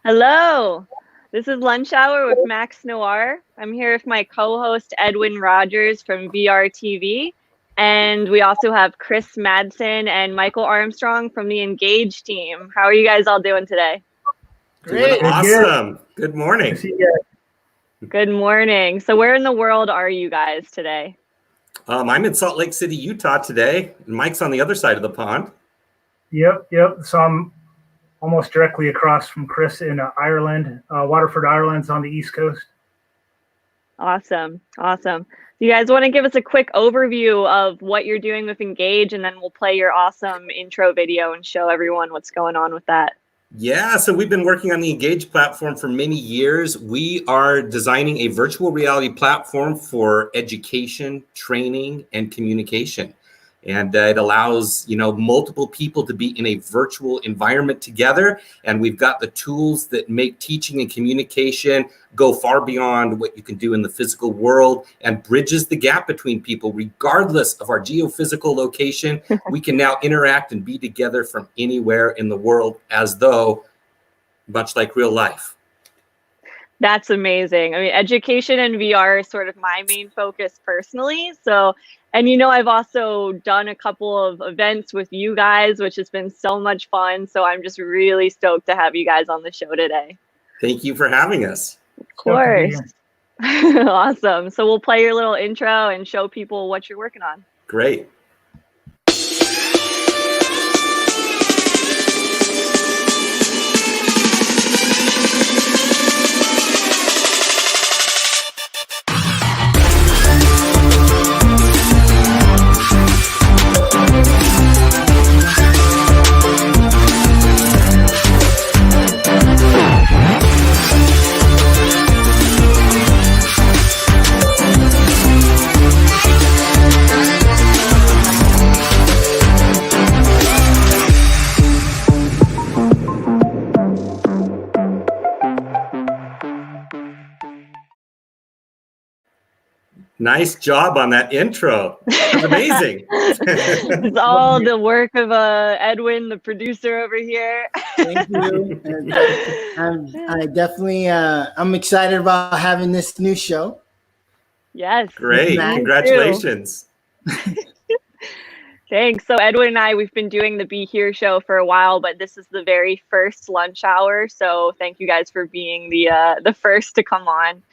Hello, this is Lunch Hour with Max Noir. I'm here with my co-host Edwin Rogers from VR TV, and we also have Chris Madsen and Michael Armstrong from the Engage team. How are you guys all doing today? Doing Great. awesome. Good morning. Good morning. So where in the world are you guys today? I'm in Salt Lake City, Utah today, and Mike's on the other side of the pond. Yep. So I'm almost directly across from Chris in Ireland. Waterford, Ireland's on the East Coast. Awesome. You guys want to give us a quick overview of what you're doing with Engage, and then we'll play your awesome intro video and show everyone what's going on with that. Yeah, so we've been working on the Engage platform for many years. We are designing a virtual reality platform for education, training, and communication. And it allows, multiple people to be in a virtual environment together. And we've got the tools that make teaching and communication go far beyond what you can do in the physical world and bridges the gap between people, regardless of our geophysical location. We can now interact and be together from anywhere in the world as though, much like real life. That's amazing. I mean, education and VR is sort of my main focus personally. So, and I've also done a couple of events with you guys, which has been so much fun. So I'm just really stoked to have you guys on the show today. Thank you for having us. Of course. Awesome. So we'll play your little intro and show people what you're working on. Great. Nice job on that intro. It's amazing. It's all the work of Edwin, the producer over here. Thank you. I'm excited about having this new show. Yes. Great. Congratulations. Thanks. So Edwin and I, we've been doing the Be Here show for a while, but this is the very first lunch hour. So thank you guys for being the first to come on.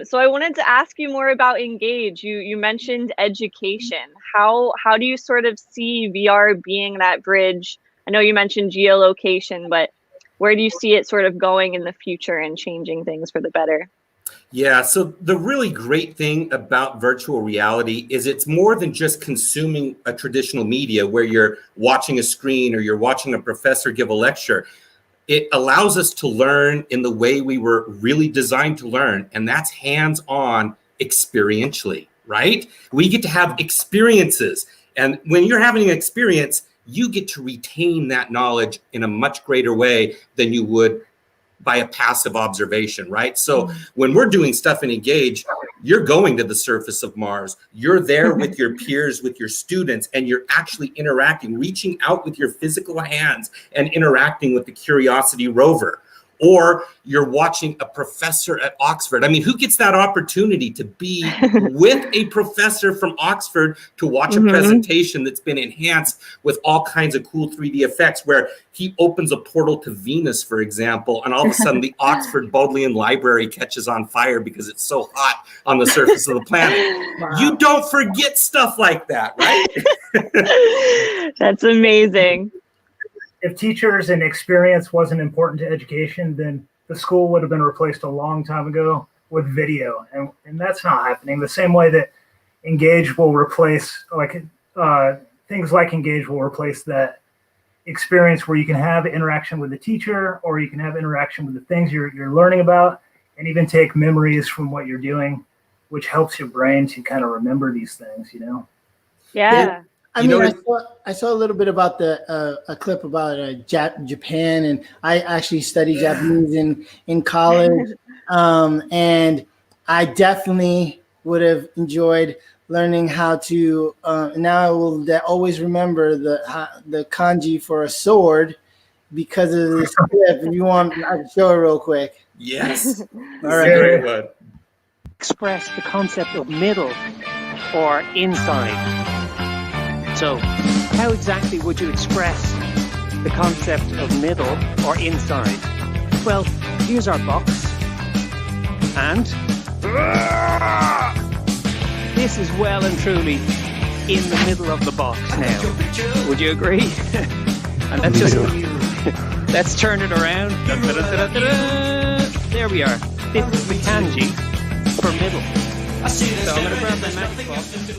So I wanted to ask you more about Engage. You mentioned education. How do you sort of see VR being that bridge? I know you mentioned geolocation, but where do you see it sort of going in the future and changing things for the better? Yeah, so the really great thing about virtual reality is it's more than just consuming a traditional media where you're watching a screen or you're watching a professor give a lecture. It allows us to learn in the way we were really designed to learn, and that's hands-on experientially, right? We get to have experiences, and when you're having an experience, you get to retain that knowledge in a much greater way than you would by a passive observation, right? So when we're doing stuff in Engage, you're going to the surface of Mars. You're there with your peers, with your students, and you're actually interacting, reaching out with your physical hands and interacting with the Curiosity rover. Or you're watching a professor at Oxford. I mean, who gets that opportunity to be with a professor from Oxford to watch a presentation that's been enhanced with all kinds of cool 3D effects where he opens a portal to Venus, for example, and all of a sudden the Oxford Bodleian Library catches on fire because it's so hot on the surface of the planet. Wow. You don't forget stuff like that, right? That's amazing. If teachers and experience wasn't important to education, then the school would have been replaced a long time ago with video. And that's not happening. The same way that Engage will replace, things like Engage will replace that experience where you can have interaction with the teacher or you can have interaction with the things you're learning about and even take memories from what you're doing, which helps your brain to kind of remember these things, Yeah. I saw a little bit about a clip about Japan, and I actually studied Japanese in college, and I definitely would have enjoyed learning how to. Now I will always remember the kanji for a sword, because of this clip. If you want, I can show it real quick. Yes. All right. Great one. Express the concept of middle or inside. So, how exactly would you express the concept of middle or inside? Well, here's our box. And this is well and truly in the middle of the box now. Would you agree? And let's just let's turn it around. There we are. This is the kanji for middle. So I'm going to grab my magic box.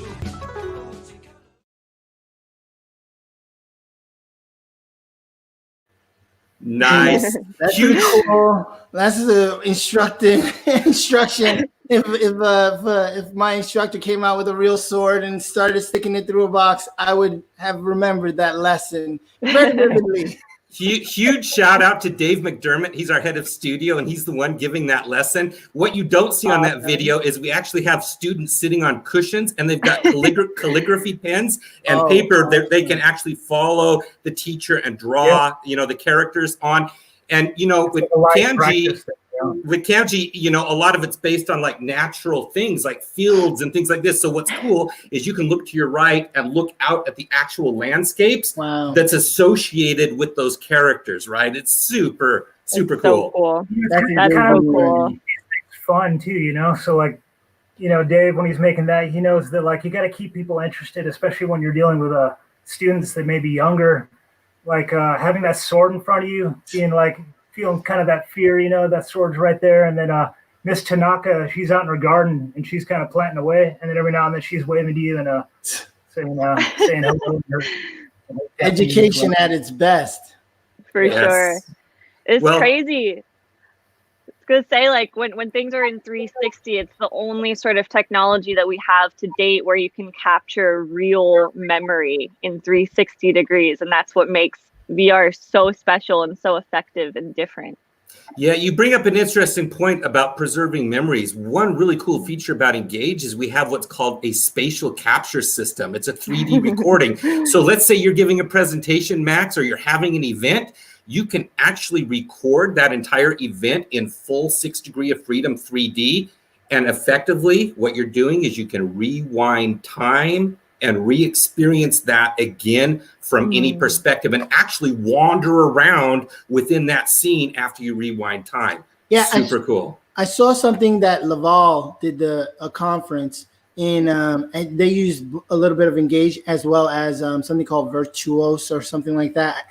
Nice. That's Huge. cool. That's the instruction. If my instructor came out with a real sword and started sticking it through a box, I would have remembered that lesson very vividly. Huge shout out to Dave McDermott. He's our head of studio, and he's the one giving that lesson. What you don't see on that video is we actually have students sitting on cushions, and they've got calligraphy pens and paper that they can actually follow the teacher and draw, the characters on. And, with kanji, a lot of it's based on like natural things like fields and things like this. So what's cool is you can look to your right and look out at the actual landscapes that's associated with those characters, right? It's super cool. So cool. That's so cool. It's fun too, So like, Dave, when he's making that, he knows that like you got to keep people interested, especially when you're dealing with students that may be younger. Like having that sword in front of you, feeling kind of that fear, that sword's right there. And then Miss Tanaka, she's out in her garden and she's kind of planting away. And then every now and then she's waving to you and saying hello. Education at its best. For sure. It's crazy. It's going to say, like, when things are in 360, it's the only sort of technology that we have to date where you can capture real memory in 360 degrees. And that's what makes VR so special and so effective and different. Yeah, you bring up an interesting point about preserving memories. One really cool feature about Engage is we have what's called a spatial capture system. It's a 3D recording. So let's say you're giving a presentation, Max, or you're having an event. You can actually record that entire event in full 6 degree of freedom 3D. And effectively, what you're doing is you can rewind time and re-experience that again from any perspective and actually wander around within that scene after you rewind time. Yeah, super cool. I saw something that Laval did a conference in, and they used a little bit of Engage as well as something called Virtuos or something like that.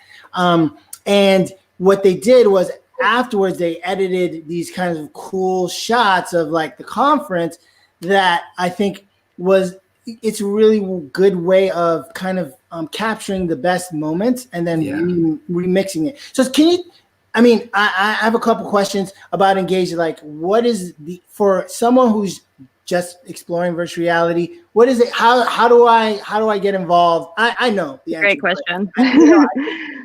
And what they did was afterwards they edited these kinds of cool shots of like the conference that I think it's a really good way of kind of capturing the best moments and then remixing it. So I have a couple questions about Engage. Like, what is for someone who's just exploring virtual reality, what is it? How do I get involved? I know the answer. Great question.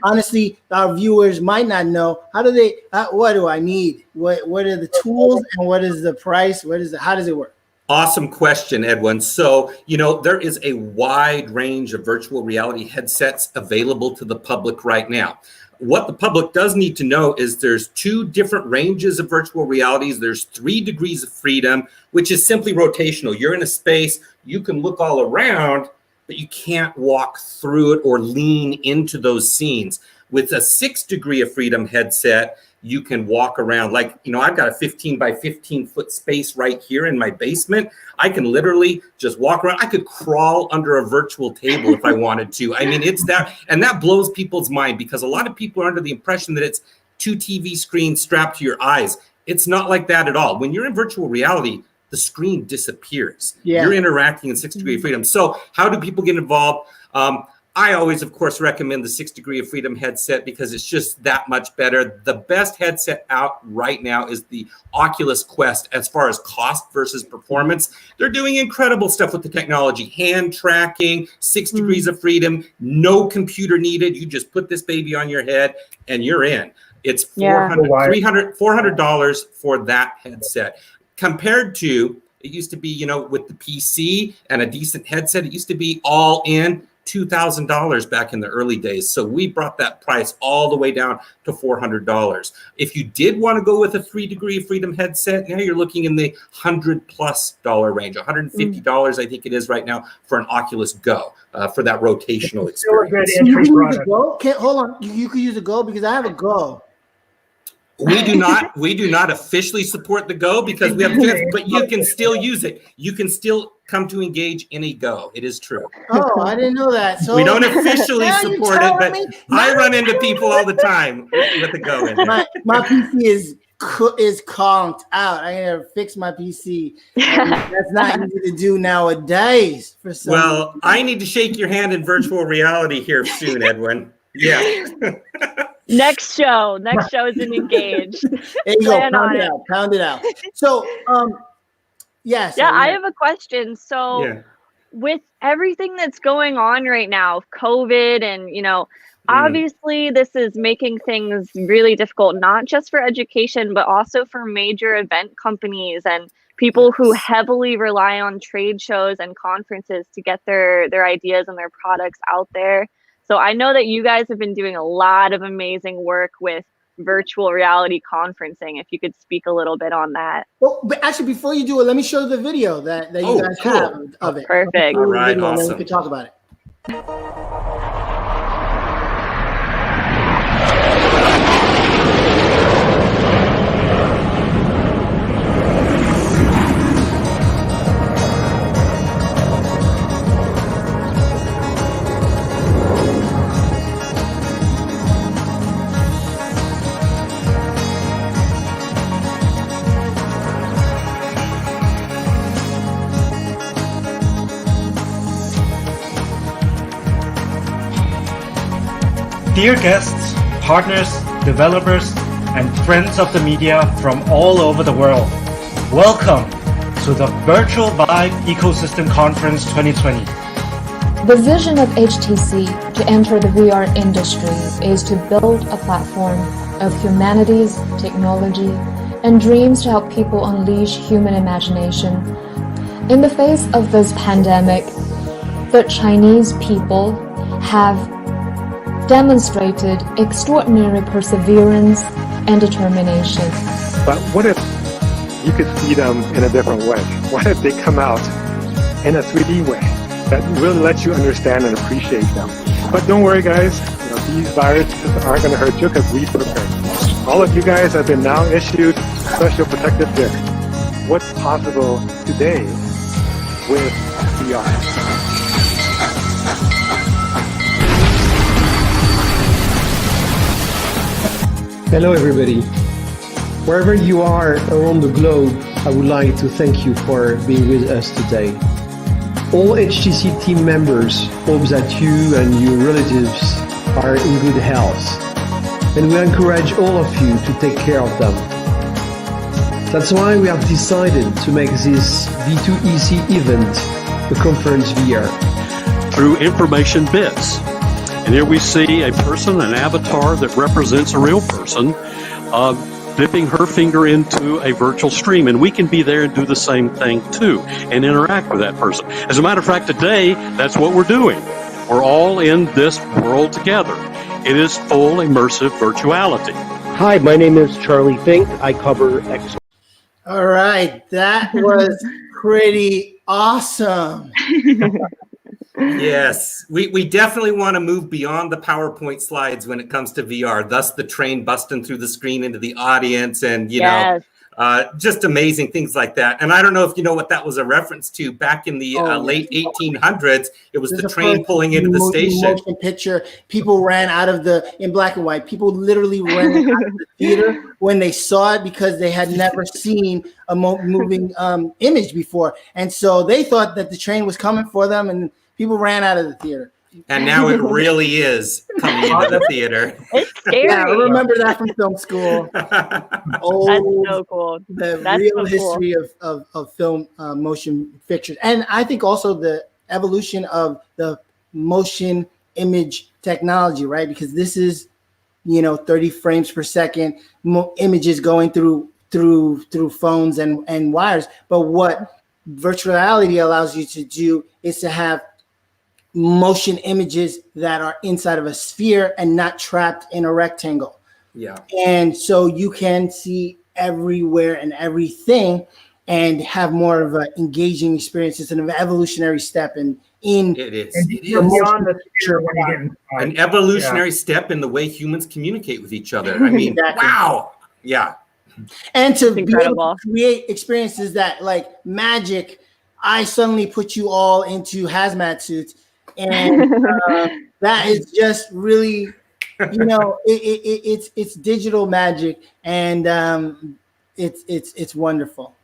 Honestly, our viewers might not know. How do they? What do I need? What are the tools and what is the price? How does it work? Awesome question, Edwin. So, there is a wide range of virtual reality headsets available to the public right now. What the public does need to know is there's 2 different ranges of virtual realities. There's 3 degrees of freedom, which is simply rotational. You're in a space, you can look all around, but you can't walk through it or lean into those scenes. With a 6 degree of freedom headset, you can walk around. Like, I've got a 15 by 15 foot space right here in my basement. I can literally just walk around. I could crawl under a virtual table if I wanted to. I mean, it's that, and that blows people's mind because a lot of people are under the impression that it's 2 TV screens strapped to your eyes. It's not like that at all. When you're in virtual reality, the screen disappears. You're interacting in 6 degree of freedom. So how do people get involved? I always, of course, recommend the 6 degree of freedom headset because it's just that much better. The best headset out right now is the Oculus Quest as far as cost versus performance. They're doing incredible stuff with the technology. Hand tracking, 6 degrees of freedom, no computer needed. You just put this baby on your head and you're in. It's $400 for that headset. Compared to, it used to be, with the PC and a decent headset, it used to be all in $2,000 back in the early days. So we brought that price all the way down to $400. If you did want to go with a 3-degree freedom headset, now you're looking in the $100+ range, $150 I think it is right now for an Oculus Go for that rotational experience. Still a good entry product. Hold on, you could use a Go because I have a Go. We do not officially support the Go because we have kids, but you can still use it. You can still come to engage in a Go. It is true. Oh, I didn't know that. So we don't officially now you're support it, but telling me? I run into people all the time with the Go in there. My PC is conked out. I gotta fix my PC. That's not easy to do nowadays. For some Well, reason. I need to shake your hand in virtual reality here soon, Edwin. Yeah. Next show is in Engage. There you go. Plan on it. Pound it out. So, yes. Yeah, I have a question. So Yeah. with everything that's going on right now, COVID and, obviously this is making things really difficult, not just for education, but also for major event companies and people who heavily rely on trade shows and conferences to get their ideas and their products out there. So I know that you guys have been doing a lot of amazing work with virtual reality conferencing. If you could speak a little bit on that. Well, but actually, before you do it, let me show the video that you guys cool. have of it. Perfect. All right, And then awesome. we can talk about it. Dear guests, partners, developers, and friends of the media from all over the world, welcome to the Virtual Vibe Ecosystem Conference 2020. The vision of HTC to enter the VR industry is to build a platform of humanities, technology, and dreams to help people unleash human imagination. In the face of this pandemic, the Chinese people have demonstrated extraordinary perseverance and determination. But what if you could see them in a different way? What if they come out in a 3D way that really lets you understand and appreciate them? But don't worry, guys. These viruses aren't going to hurt you because we prepared. All of you guys have been now issued special protective gear. What's possible today with VR? Hello everybody. Wherever you are around the globe, I would like to thank you for being with us today. All HTC team members hope that you and your relatives are in good health, and we encourage all of you to take care of them. That's why we have decided to make this V2EC event the Conference VR. Through information bits. And here we see a person, an avatar that represents a real person, dipping her finger into a virtual stream. And we can be there and do the same thing too, and interact with that person. As a matter of fact, today, that's what we're doing. We're all in this world together. It is full immersive virtuality. Hi, my name is Charlie Fink. I cover X. All right, that was pretty awesome. Yes, we definitely want to move beyond the PowerPoint slides when it comes to VR. Thus, the train busting through the screen into the audience, and just amazing things like that. And I don't know if you know what that was a reference to. Back in the late 1800s, it was the train pulling into the station. Motion picture. People ran out of in black and white. People literally ran out of the theater when they saw it because they had never seen a moving image before, and so they thought that the train was coming for them, and people ran out of the theater. And now it really is coming into the theater. It's scary. Yeah, I remember that from film school. That's so cool. The That's real so cool. history of film motion pictures. And I think also the evolution of the motion image technology, right? Because this is, 30 frames per second, images going through phones and wires. But what virtual reality allows you to do is to have motion images that are inside of a sphere and not trapped in a rectangle. Yeah. And so you can see everywhere and everything and have more of an engaging experience. It's an evolutionary step in it is. And It you're is beyond the future when you get inside. an evolutionary step in the way humans communicate with each other. I mean, Exactly. wow. Yeah. And to be able Incredible. to create experiences that, like magic, I suddenly put you all into hazmat suits, and that is just really, it's digital magic, and it's wonderful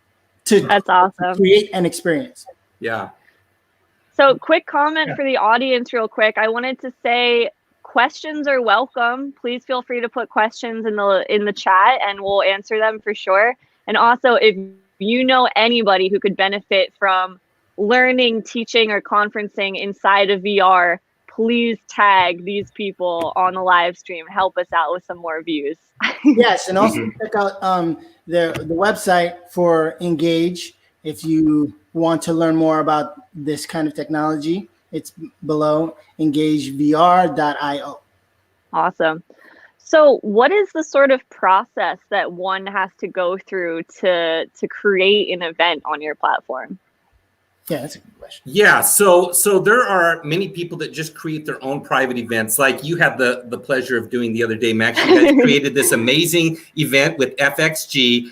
to That's awesome. create an experience. Yeah. So, quick comment for the audience, real quick. I wanted to say questions are welcome. Please feel free to put questions in the chat, and we'll answer them for sure. And also, if you know anybody who could benefit from learning, teaching, or conferencing inside of VR, please tag these people on the live stream. Help us out with some more views. Yes, and also check out the website for Engage if you want to learn more about this kind of technology. It's below, engagevr.io. Awesome. So what is the sort of process that one has to go through to create an event on your platform? Yeah, that's a good question. Yeah, so there are many people that just create their own private events. Like you had the pleasure of doing the other day, Max. You guys created this amazing event with FXG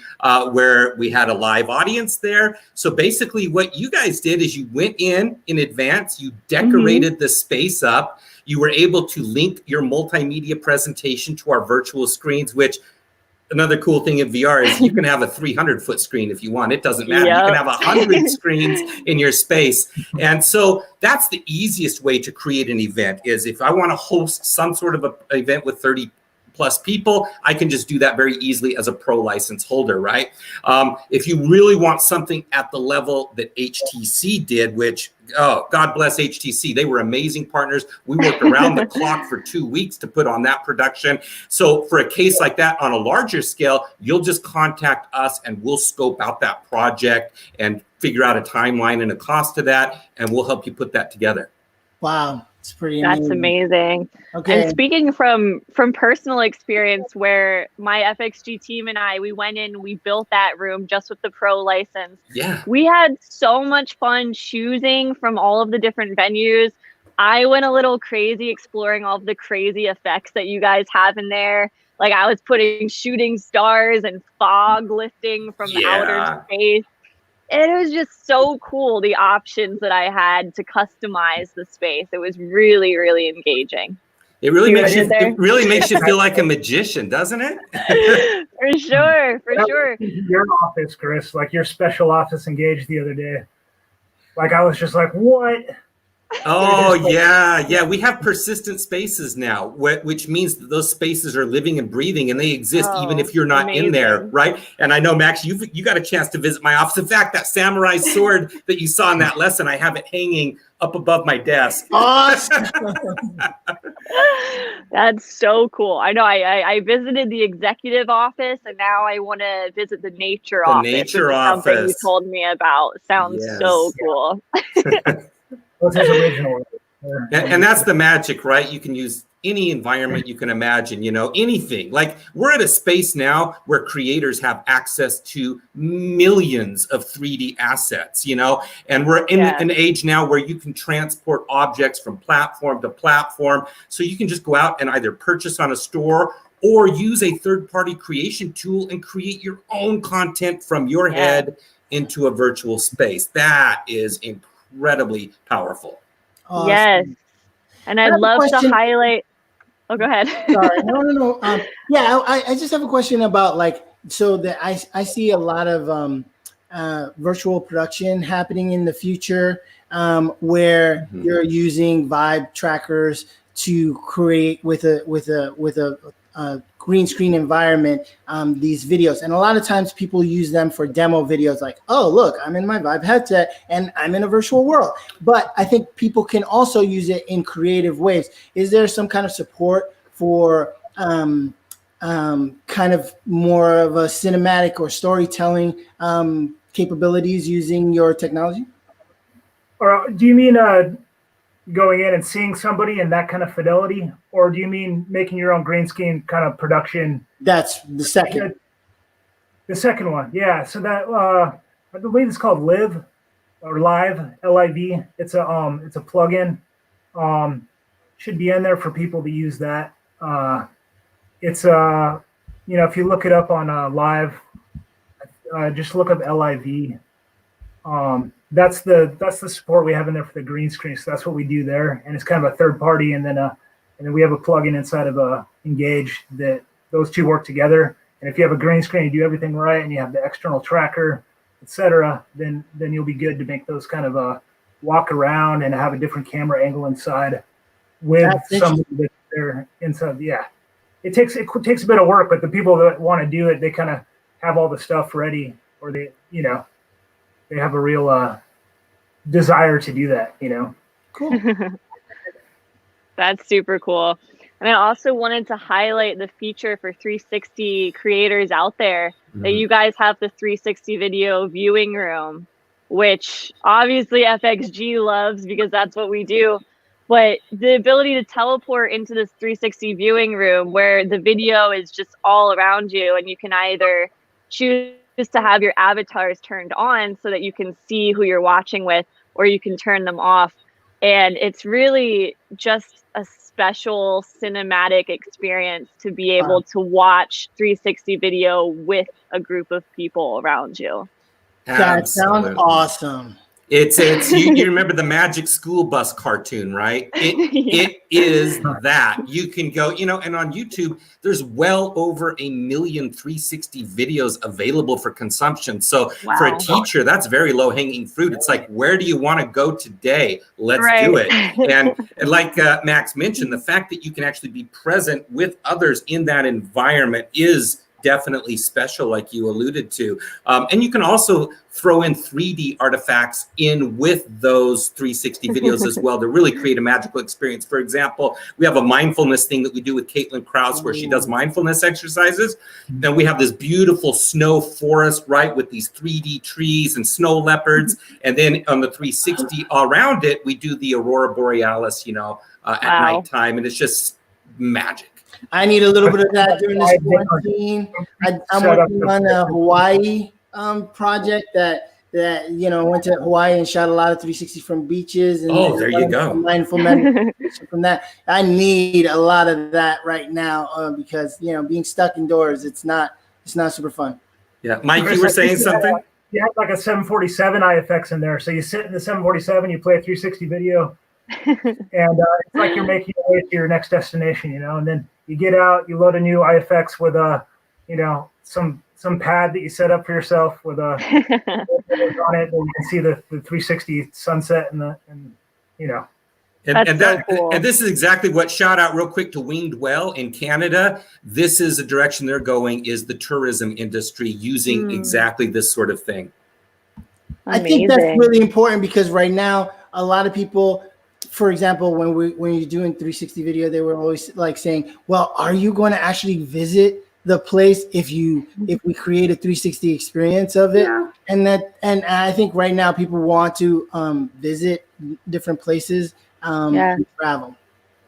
where we had a live audience there. So basically what you guys did is you went in advance, you decorated the space up, you were able to link your multimedia presentation to our virtual screens, which another cool thing in VR is you can have a 300-foot screen if you want. It doesn't matter. Yep. You can have 100 screens in your space. And so that's the easiest way to create an event is if I want to host some sort of an event with 30 plus people, I can just do that very easily as a pro license holder, right? If you really want something at the level that HTC did, which, oh, God bless HTC. They were amazing partners. We worked around the clock for 2 weeks to put on that production. So for a case like that on a larger scale, you'll just contact us and we'll scope out that project and figure out a timeline and a cost to that, and we'll help you put that together. Wow, it's pretty amazing. That's amazing. Okay. And speaking from personal experience, where my FXG team and we went in, we built that room just with the pro license. Yeah. We had so much fun choosing from all of the different venues. I went a little crazy exploring all of the crazy effects that you guys have in there. Like I was putting shooting stars and fog lifting from the outer space. It was just so cool, the options that I had to customize the space. It was really, really engaging. It really makes you feel like a magician, doesn't it? For sure, for sure. Your office, Chris, like your special office Engage the other day. Like I was just like, what? Oh, yeah. We have persistent spaces now, which means that those spaces are living and breathing, and they exist even if you're not in there, right? And I know, Max, you got a chance to visit my office. In fact, that samurai sword that you saw in that lesson, I have it hanging up above my desk. Awesome. That's so cool. I know I visited the executive office, and now I want to visit the nature office. Nature something you office. told me about. Sounds so cool. What's his original? And that's the magic, right? You can use any environment you can imagine, anything. Like we're at a space now where creators have access to millions of 3D assets, and we're in an age now where you can transport objects from platform to platform. So you can just go out and either purchase on a store or use a third-party creation tool and create your own content from your head into a virtual space. That is incredibly powerful. Awesome. Yes. And I'd love to highlight. Oh, go ahead. Sorry. No. I just have a question about so that I see a lot of virtual production happening in the future where you're using vibe trackers to create with a green screen environment these videos, and a lot of times people use them for demo videos like, oh look, I'm in my Vibe headset and I'm in a virtual world. But I think people can also use it in creative ways. Is there some kind of support for kind of more of a cinematic or storytelling capabilities using your technology? Or do you mean going in and seeing somebody in that kind of fidelity, or do you mean making your own green screen kind of production? That's the second. The second one, yeah. So that I believe it's called Live or Live, Liv. It's a plugin. Should be in there for people to use that. It's if you look it up on Live, just look up Liv. That's the support we have in there for the green screen. So that's what we do there, and it's kind of a third party, and then we have a plugin inside of Engage that those two work together. And if you have a green screen, you do everything right, and you have the external tracker, etc., then you'll be good to make those kind of walk around and have a different camera angle inside with somebody that's there inside. Yeah, it takes a bit of work, but the people that want to do it, they kind of have all the stuff ready, or they have a real desire to do that. Cool. That's super cool. And I also wanted to highlight the feature for 360 creators out there that you guys have the 360 video viewing room, which obviously FXG loves because that's what we do. But the ability to teleport into this 360 viewing room where the video is just all around you, and you can either choose to have your avatars turned on so that you can see who you're watching with, or you can turn them off. And it's really just a special cinematic experience to be able to watch 360 video with a group of people around you. That sounds awesome. It's you remember the Magic School Bus cartoon, right? It is that. You can go, and on YouTube, there's well over 1 million 360 videos available for consumption. So for a teacher, that's very low hanging fruit. It's like, where do you want to go today? Let's do it. And like Max mentioned, the fact that you can actually be present with others in that environment is definitely special, like you alluded to. And you can also throw in 3D artifacts in with those 360 videos as well to really create a magical experience. For example, we have a mindfulness thing that we do with Caitlin Krause where she does mindfulness exercises. And we have this beautiful snow forest, right, with these 3D trees and snow leopards. And then on the 360 around it, we do the Aurora Borealis, at nighttime. And it's just magic. I need a little bit of that during this quarantine. I'm working on a Hawaii project that went to Hawaii and shot a lot of 360 from beaches. And there you go. Mindful meditation from that. I need a lot of that right now because being stuck indoors, it's not super fun. Yeah, Mike, you were saying something. You have like a 747 IFX in there, so you sit in the 747, you play a 360 video, and it's like you're making your way to your next destination, and then you get out, you load a new IFX with some pad that you set up for yourself with on it, and you can see the 360 sunset and And this is exactly what, shout out real quick to Winged Well in Canada. This is the direction they're going, is the tourism industry using exactly this sort of thing. I think that's really important because right now a lot of people, for example, when you're doing 360 video, they were always like saying, well, are you going to actually visit the place if we create a 360 experience of it? Yeah. And I think right now people want to visit different places and travel.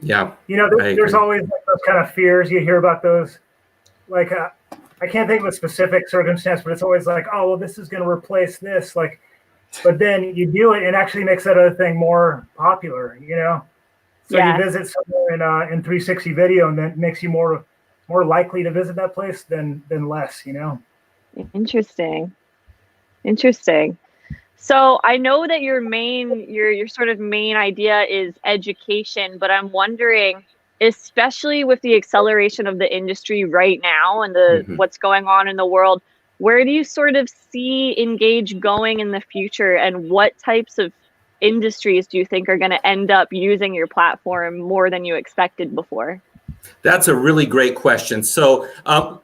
Yeah. There's always like those kind of fears you hear about those. Like I can't think of a specific circumstance, but it's always like, oh, well, this is going to replace this. Like, but then you do it, and actually makes that other thing more popular, So you visit somewhere in 360 video, and that makes you more likely to visit that place than less, Interesting. So I know that your sort of main idea is education, but I'm wondering, especially with the acceleration of the industry right now and what's going on in the world, where do you sort of see Engage going in the future, and what types of industries do you think are going to end up using your platform more than you expected before? That's a really great question. So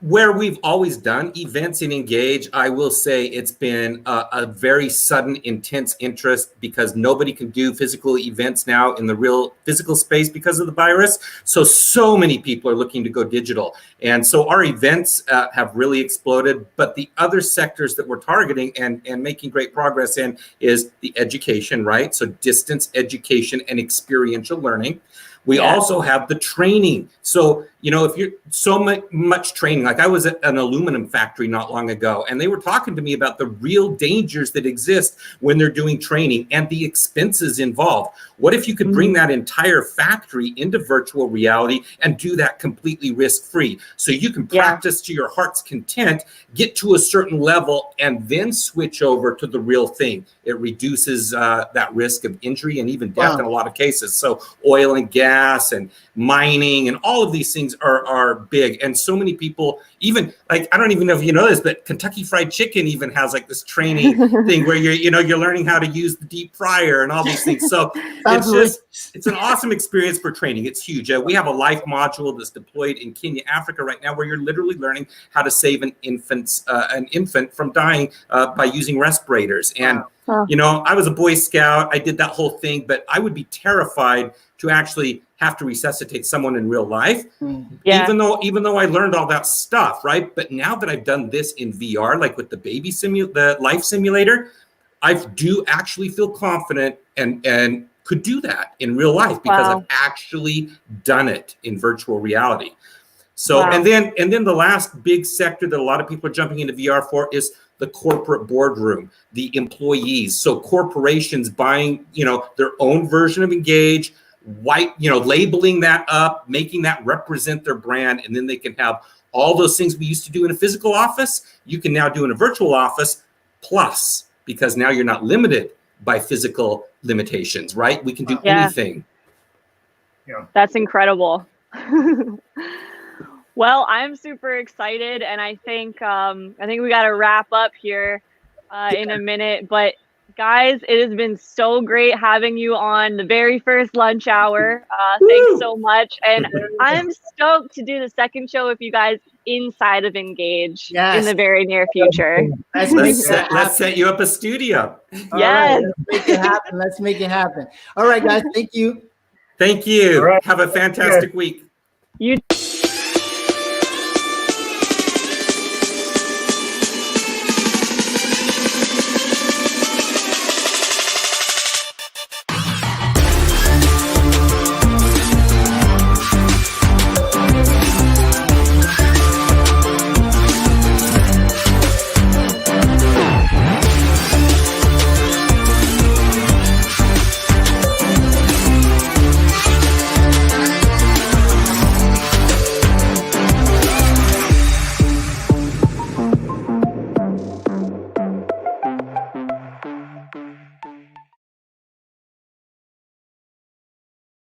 where we've always done events in Engage, I will say it's been a very sudden, intense interest because nobody can do physical events now in the real physical space because of the virus. So many people are looking to go digital. And so our events have really exploded. But the other sectors that we're targeting and making great progress in is the education, right? So distance education and experiential learning. We also have the training. So, you know, if you're so much training, like I was at an aluminum factory not long ago, and they were talking to me about the real dangers that exist when they're doing training and the expenses involved. What if you could bring that entire factory into virtual reality and do that completely risk-free? So you can practice to your heart's content, get to a certain level, and then switch over to the real thing. It reduces that risk of injury and even death in a lot of cases. So oil and gas and mining and all of these things are big. And so many people, even like, I don't even know if you know this, but Kentucky Fried Chicken even has like this training thing where you're learning how to use the deep fryer and all these things. So it's an awesome experience for training. It's huge. We have a life module that's deployed in Kenya, Africa right now, where you're literally learning how to save an infant from dying by using respirators. And you know, I was a Boy Scout. I did that whole thing, but I would be terrified to actually have to resuscitate someone in real life, even though I learned all that stuff, right? But now that I've done this in VR, like with the the life simulator, I do actually feel confident and could do that in real life because I've actually done it in virtual reality. So, and then the last big sector that a lot of people are jumping into VR for is the corporate boardroom, the employees. So corporations buying, you know, their own version of Engage, labeling that up, making that represent their brand, and then they can have all those things we used to do in a physical office, you can now do in a virtual office, plus, because now you're not limited by physical limitations, right? We can do anything. Yeah. That's incredible. Well, I'm super excited, and I think we got to wrap up here in a minute. But guys, it has been so great having you on the very first lunch hour. Thanks so much, and I'm stoked to do the second show with you guys inside of Engage in the very near future. Let's set you up a studio. Yes, let's make it happen. All right, guys, thank you. Thank you. Right. Have a fantastic week. You.